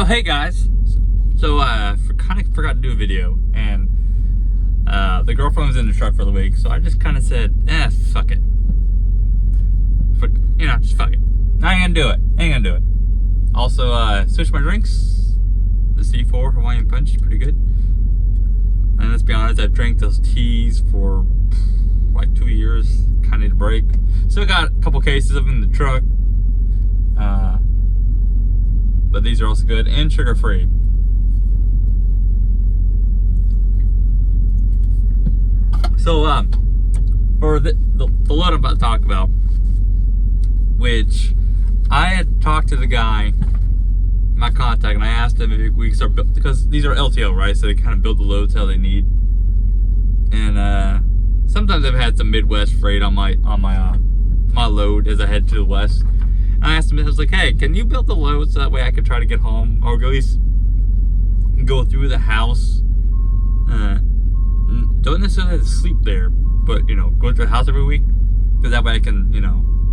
Hey guys, so kind of forgot to do a video, and the girlfriend was in the truck for the week, so I just kind of said, fuck it, just fuck it. I ain't gonna do it. Also, switched my drinks. The C4 Hawaiian Punch, pretty good. And let's be honest, I've drank those teas for like 2 years. Kind of need a break. Still got a couple cases of them in the truck. But these are also good and sugar free. So for the load I'm about to talk about, which I had talked to the guy, my contact, and I asked him if we could start build, because these are LTL, right? So they kind of build the loads how they need. And sometimes I've had some Midwest freight on my load as I head to the west. I asked him, I was like, hey, can you build the load so that way I could try to get home, or at least go through the house? Don't necessarily have to sleep there, but, go to the house every week, because that way I can,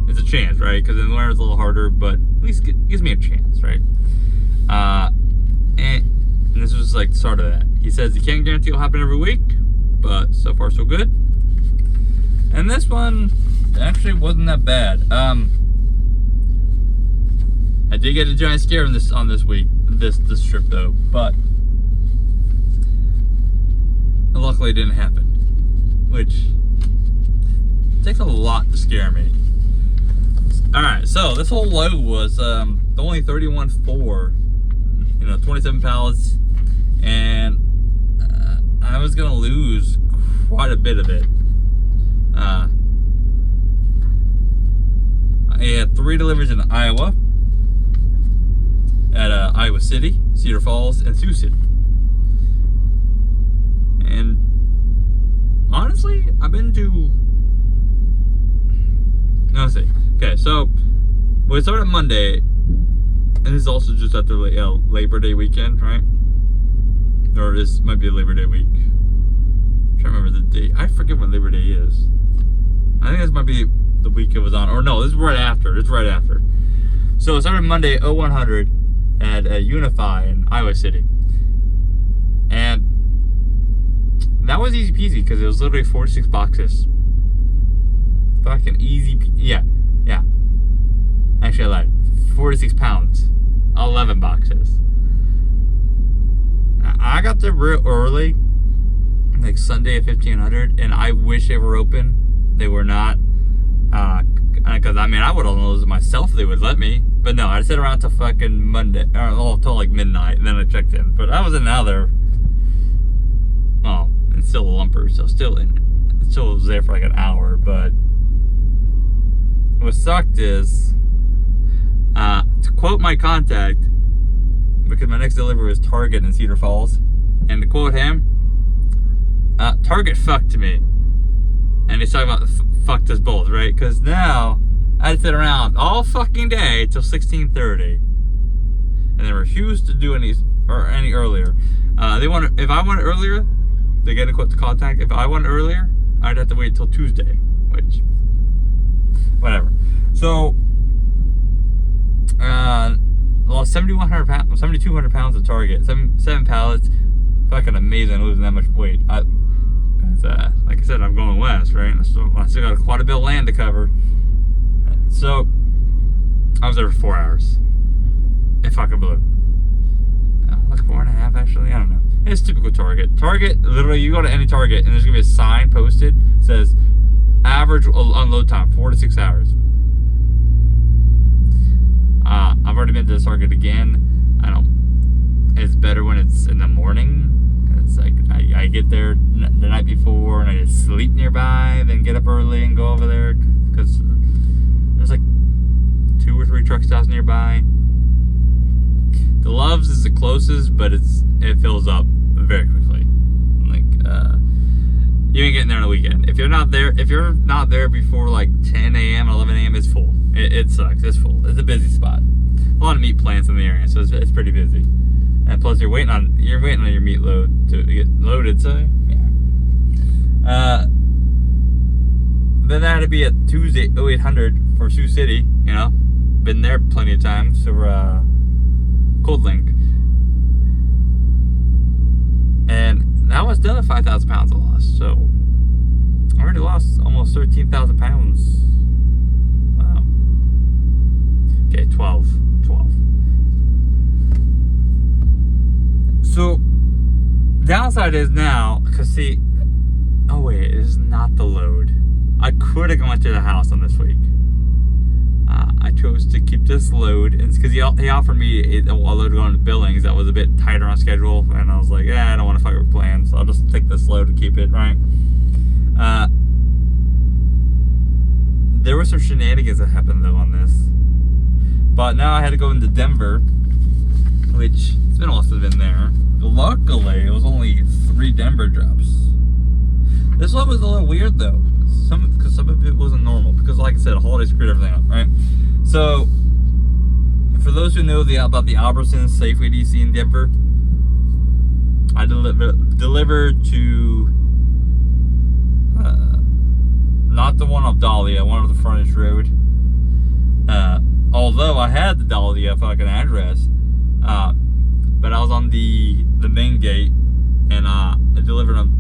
it's a chance, right? Because in the winter it's a little harder, but at least it gives me a chance, right? And this was like the start of that. He says he can't guarantee it'll happen every week, but so far so good. And this one actually wasn't that bad. I did get a giant scare on this trip though, but luckily it didn't happen, which takes a lot to scare me. Alright, so this whole load was only 31.4, 27 pallets, and I was gonna lose quite a bit of it. I had 3 deliveries in Iowa, at Iowa City, Cedar Falls, and Sioux City. And honestly, I've been to, let's see. Okay, so we started Monday, and this is also just after Labor Day weekend, right? Or this might be a Labor Day week. I'm trying to remember the date. I forget when Labor Day is. I think this might be the week it was on. Or no, this is right after. It's right after. So it started Monday 0100 at Unify in Iowa City. And that was easy peasy because it was literally 46 boxes. Fucking easy. Yeah. Actually, I lied. 46 pounds. 11 boxes. I got there real early, like Sunday at 1500, and I wish they were open. They were not. Because I would have known myself if they would let me. But no, I sat around till fucking Monday, or till like midnight, and then I checked in. But I wasn't out there. Oh, and still a lumper, so still was there for like an hour. But what sucked is, to quote my contact, because my next delivery was Target in Cedar Falls, and to quote him, Target fucked me. And he's talking about fucked us both, right? Because now I had to sit around all fucking day till 16:30, and they refused to do any earlier. If I wanted earlier, they get a quote to contact. If I wanted earlier, I'd have to wait till Tuesday, which whatever. So lost 7,200 pounds at Target, 7 pallets. Fucking amazing losing that much weight. Like I said, I'm going west, right? I still got quite a bit of land to cover. So I was there for 4 hours. It fucking blew. Like 4.5 actually. I don't know. It's typical Target. Target, literally, you go to any Target and there's gonna be a sign posted that says average unload time 4 to 6 hours. I've already been to the Target again. It's better when it's in the morning. It's like I get there the night before and I just sleep nearby, then get up early and go over there because there's like 2 or 3 truck stops nearby. The Loves is the closest, but it fills up very quickly. Like you ain't getting there on the weekend. If you're not there before like 10 a.m. and 11 a.m., it's full. It sucks. It's full. It's a busy spot. A lot of meat plants in the area, so it's pretty busy. And plus, you're waiting on your meat load to get loaded. So yeah. Then that had to be at Tuesday 0800 for Sioux City. Been there plenty of times for Cold Link, still at 5,000 pounds I lost. So I already lost almost 13,000 pounds. Wow. Okay, 12. So downside is now, because see, oh wait, it is not the load. I could have gone to the house on this week. I chose to keep this load, and because he offered me a load to go into Billings that was a bit tighter on schedule, and I was like, I don't want to fuck with plans, so I'll just take this load and keep it, right? There were some shenanigans that happened though on this, but now I had to go into Denver, which it's been a while since I've been there. Luckily, it was only 3 Denver drops. This one was a little weird though, because some of it wasn't normal. Because, like I said, a holiday screwed everything up, right? So, for those who know about the Albertsons Safeway DC in Denver, I delivered to not the one off Dahlia, one of the frontage road. Although I had the Dahlia fucking address, but I was on the main gate, and I delivered on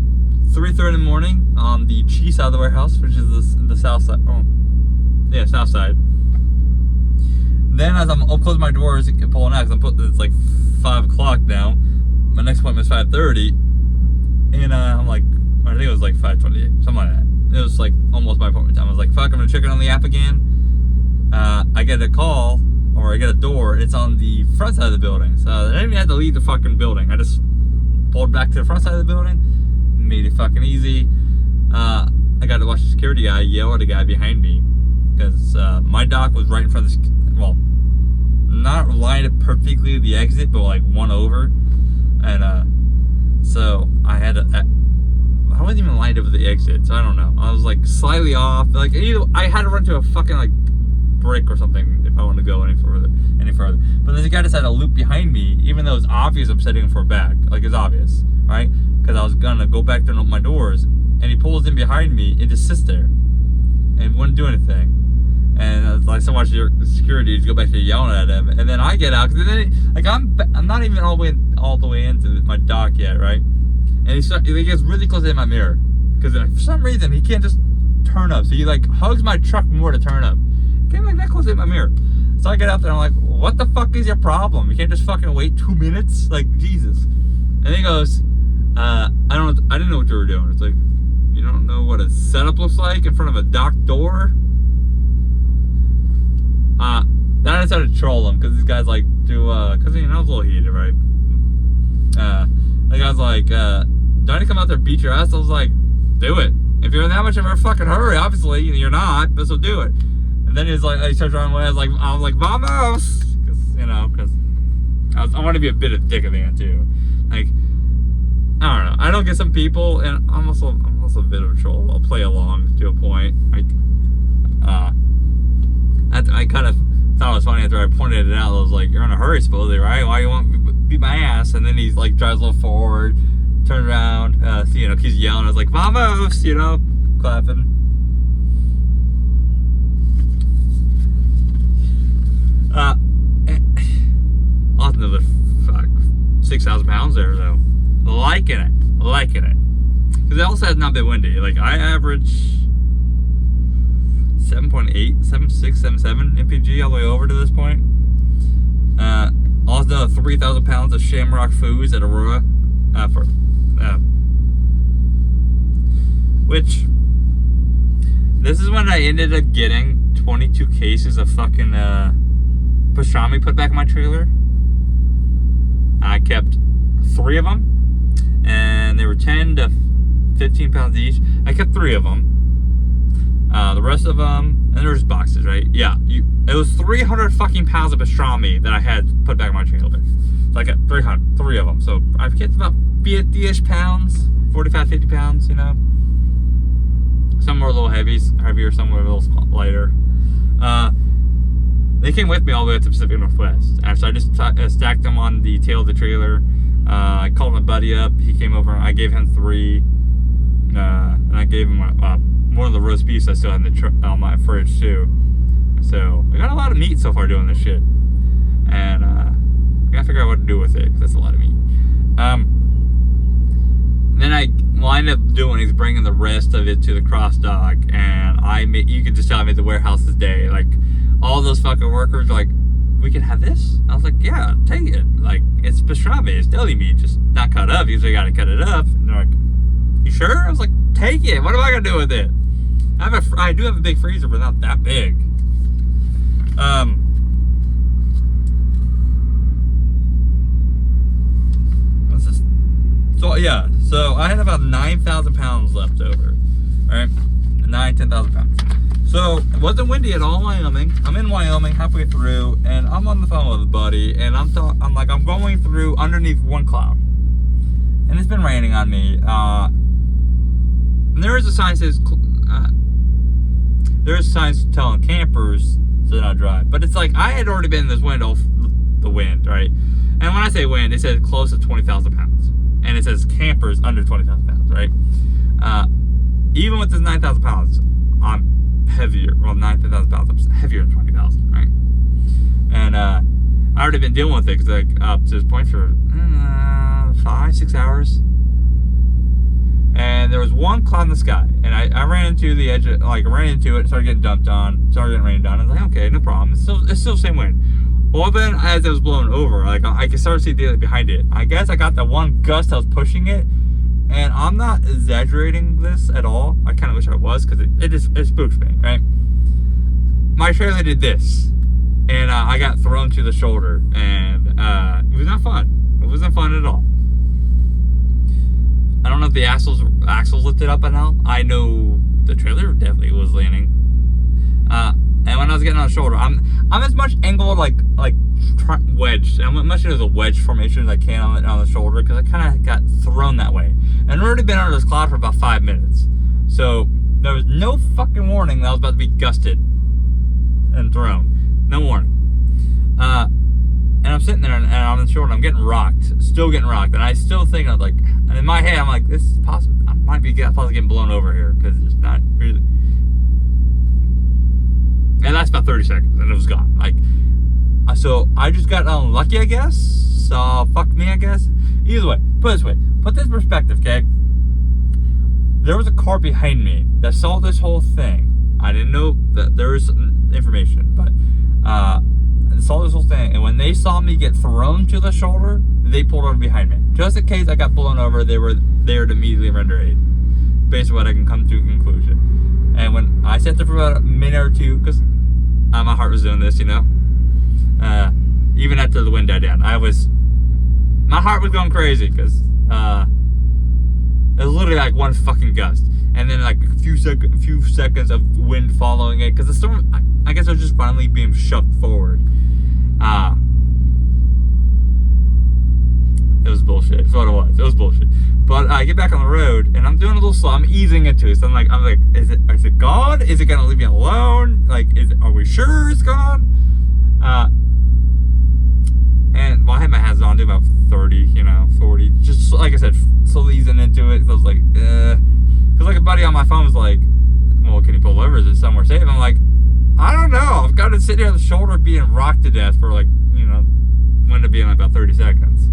3:30 in the morning on the cheese side of the warehouse, which is the south side. Oh, yeah, south side. Then as I'm closing my doors and pulling out, because it's like 5 o'clock now. My next appointment is 5:30, and I'm like, I think it was like 5:28, something like that. It was like almost my appointment time. I was like, fuck, I'm gonna check it on the app again. I get a call, or I get a door, and it's on the front side of the building. So I didn't even have to leave the fucking building. I just pulled back to the front side of the building, made it fucking easy. I got to watch the security guy yell at the guy behind me, because my dock was right in front of the, well, not lined up perfectly the exit, but like one over. And so I had to, I wasn't even lined up with the exit, so I don't know. I was like slightly off. Like I had to run to a fucking like brick or something if I wanted to go any further. But then the guy decided to loop behind me, even though it's obvious I'm setting him for a back. Like it's obvious, right? Because I was gonna go back there and open my doors, and he pulls in behind me and just sits there and wouldn't do anything. And like so much security to go back to yelling at him, and then I get out because then like I'm not even all the way into my dock yet, right? And he gets really close to my mirror because for some reason he can't just turn up, so he like hugs my truck more to turn up. He came like that close to my mirror, so I get out there and I'm like, what the fuck is your problem? You can't just fucking wait 2 minutes, like Jesus. And he goes, I didn't know what you were doing. It's like, you don't know what a setup looks like in front of a dock door? Then I decided to troll him, because these guys like because I was a little heated, right? The guy's like, do I need to come out there and beat your ass? I was like, do it. If you're in that much of a fucking hurry, obviously you're not, but so do it. And then he's like, he starts running away. I was like, vamos, because I want to be a bit of a dick at the end too. Like, I don't know. I don't get some people, and I'm also a bit of a troll. I'll play along to a point. I kind of thought it was funny after I pointed it out. I was like, "You're in a hurry, supposedly, right? Why you want me to beat my ass?" And then he like drives a little forward, turns around, keeps yelling. I was like, "Vamos!" Clapping. Lost another 6,000 pounds there though. Liking it. Because it also has not been windy. Like I average 7.8, 7.6, 7.7 mpg all the way over to this point. Also 3,000 pounds of Shamrock Foods at Aurora, which this is when I ended up getting 22 cases of fucking pastrami put back in my trailer. I kept 3 of them, and they were 10 to 15 pounds each. I kept 3 of them. The rest of them, and there's boxes, right? Yeah, it was 300 fucking pounds of pastrami that I had put back in my trailer. So I got 3 of them. So I've kept about 50-ish pounds, 45, 50 pounds, Some were a little heavier, some were a little lighter. They came with me all the way up to Pacific Northwest. And so I just stacked them on the tail of the trailer. I called my buddy up. He came over. I gave him 3. And I gave him one of the roast beefs I still had on my fridge too. So I got a lot of meat so far doing this shit. And I gotta figure out what to do with it, because that's a lot of meat. Then I what I ended up doing is bringing the rest of it to the cross dock, and you could just tell I made the warehouse's day. Like, all those fucking workers were like, we can have this? I was like, yeah, take it. Like, it's pastrami, it's deli meat, just not cut up. Usually you gotta cut it up. And they're like, you sure? I was like, take it. What am I gonna do with it? I do have a big freezer, but not that big. What's this? So yeah, so I had about 9,000 pounds left over. Alright? 10,000 pounds. So it wasn't windy at all in Wyoming. I'm in Wyoming halfway through, and I'm on the phone with a buddy, and I'm going through underneath one cloud. And it's been raining on me. And there is a sign that says there's signs telling campers to not drive, but it's like I had already been in this wind off the wind, right? And when I say wind, it says close to 20,000 pounds, and it says campers under 20,000 pounds, right? Even with this 9,000 pounds, I'm heavier. Well, 9,000 pounds, I'm heavier than 20,000, right? And I already been dealing with it because like up to this point for 5-6 hours. And there was one cloud in the sky, and I ran into the edge of, like, I ran into it, started getting dumped on, started getting rained on. I was like, okay, no problem. It's still the same wind. Well, then as it was blowing over, like, I could start to see the behind it. I guess I got the one gust that was pushing it, and I'm not exaggerating this at all. I kind of wish I was, because it spooks me, right? My trailer did this, and I got thrown to the shoulder, and it was not fun. It wasn't fun at all. I don't know if the axles lifted up at all. I know the trailer definitely was leaning. And when I was getting on the shoulder, I'm as much angled like wedged. I'm as much into the wedge formation as I can on the shoulder, because I kind of got thrown that way. And I'd already been under this cloud for about 5 minutes, so there was no fucking warning that I was about to be gusted and thrown. No warning. And I'm sitting there and on the shoulder, I'm getting rocked, still getting rocked, and I still think, I was like, and in my head, I'm like, this is possible. I might be possibly getting blown over here, because it's not really. And that's about 30 seconds, and it was gone. Like, so I just got unlucky, I guess. So fuck me, I guess. Either way, put this in perspective, okay? There was a car behind me that saw this whole thing. I didn't know that there was information, but saw this whole thing, and when they saw me get thrown to the shoulder, they pulled over behind me. Just in case I got blown over, they were there to immediately render aid. Based on what I can come to a conclusion. And when I sat there for about a minute or two, because my heart was doing this, you know. Even after the wind died down, my heart was going crazy, because it was literally like one fucking gust, and then like a few seconds of wind following it, because the storm, I guess, it was just finally being shoved forward. It was bullshit. That's what it was. It was bullshit. But I get back on the road, and I'm doing a little slow. I'm easing into it. So I'm like, is it gone? Is it gonna leave me alone? Like, are we sure it's gone? And I had my hands on, do about 30, 40. Just like I said, slowly easing into it. So I was like, because like a buddy on my phone was like, well, can you pull over? Is it somewhere safe? I'm like, I don't know. I've got to sit here on the shoulder being rocked to death for like, wound up being like about 30 seconds.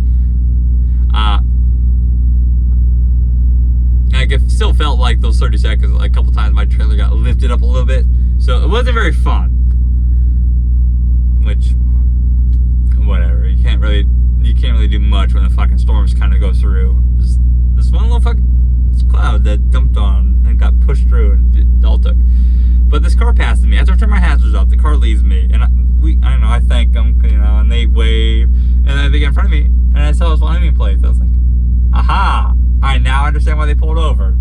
And it still felt like those 30 seconds, like a couple times my trailer got lifted up a little bit. So it wasn't very fun. Which, whatever. You can't really do much when the fucking storms kind of go through. Just this one little fucking cloud that dumped on and got pushed through and it all took. But this car passes me. After I turn my hazards off, the car leaves me, and I don't know, I thank them, and they wave, and then they get in front of me, and I saw his Wyoming plates. I was like, aha! I now understand why they pulled over.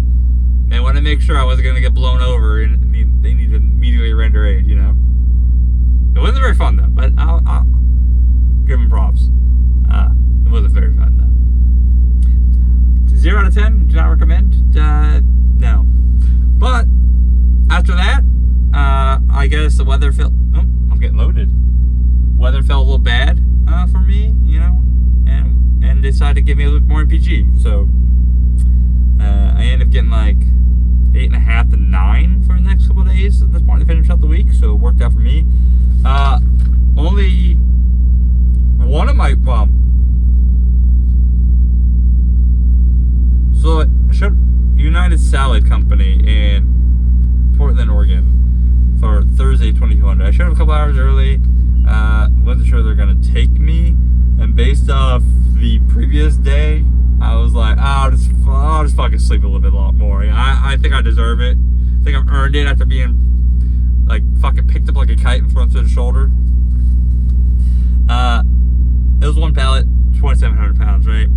They wanted to make sure I wasn't going to get blown over, and they need to immediately render aid, It wasn't very fun, though, but I'll give them props. It wasn't very fun, though. 0 out of 10, do not recommend? No. But after that, I guess the weather felt. Oh, I'm getting loaded. Weather felt a little bad for me, and decided to give me a little bit more MPG. So I ended up getting like 8.5 to 9 for the next couple of days at this point to finish out the week. So it worked out for me. Only one of my so I should United Salad Company in Portland, Oregon for Thursday 2200. I showed up a couple hours early. Wasn't sure they're gonna take me, and based off the previous day, I was like, I'll just fucking sleep a little bit more. I think I deserve it. I think I've earned it after being like fucking picked up like a kite in front of the shoulder. It was one pallet, 2,700 pounds, right?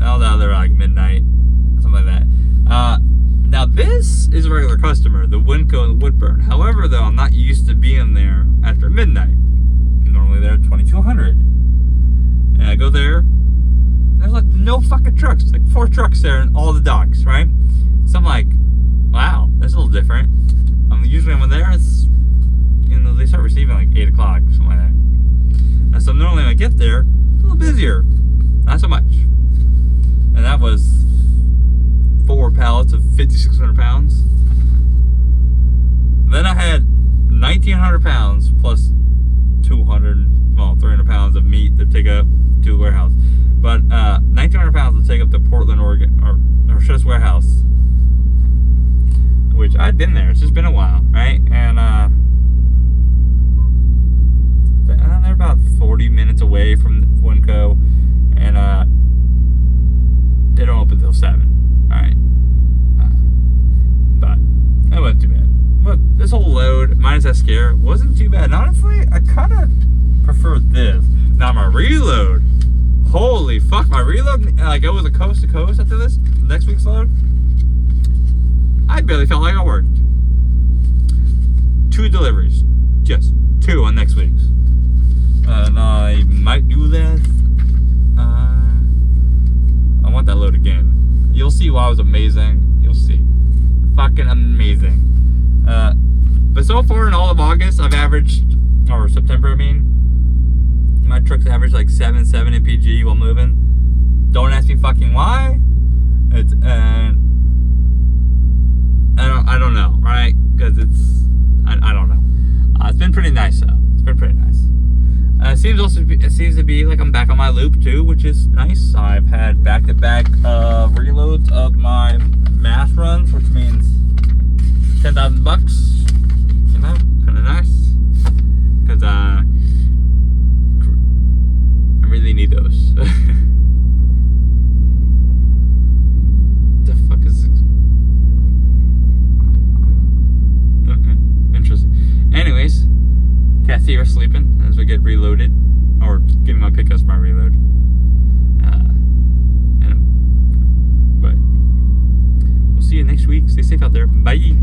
I was out there like midnight, something like that. Now this is a regular customer, the Winco and the Woodburn. However, though, I'm not used to being there after midnight. I'm normally there at 2,200. And I go there, there's like no fucking trucks, like 4 trucks there in all the docks, right? So I'm like, wow, that's a little different. Usually when I'm there, it's, they start receiving like 8 o'clock, something like that. And so normally when I get there, it's a little busier, not so much. And that was 4 pallets of 5,600 pounds. Then I had 1,900 pounds plus 300 pounds of meat to take up to the warehouse. But 1,900 pounds to take up to Portland, Oregon, or Chef's Warehouse, which I'd been there. It's just been a while, right? And they're about 40 minutes away from Winco, and they don't open until 7. All right, but that wasn't too bad. But this whole load, minus that scare, wasn't too bad. And honestly, I kind of prefer this. Now my reload, holy fuck, my reload, like it was a coast to coast after this, next week's load. I barely felt like I worked. 2 deliveries, just 2 on next week's. And I might do that. I want that load again. You'll see why it was amazing. You'll see. Fucking amazing. But so far in all of August, I've averaged, or September, I mean, my trucks average like 7 MPG while moving. Don't ask me fucking why. It's, I don't know, right? Because it's, I don't know. It's been pretty nice though. It's been pretty nice. It seems to be like I'm back on my loop too, which is nice. I've had back-to-back reloads of my mass runs, which means $10,000. You know, kind of nice. Because I really need those. The fuck is this? Okay, interesting. Anyways, Kathy are sleeping as we get reloaded, or giving my pickups my reload. But we'll see you next week. Stay safe out there. Bye.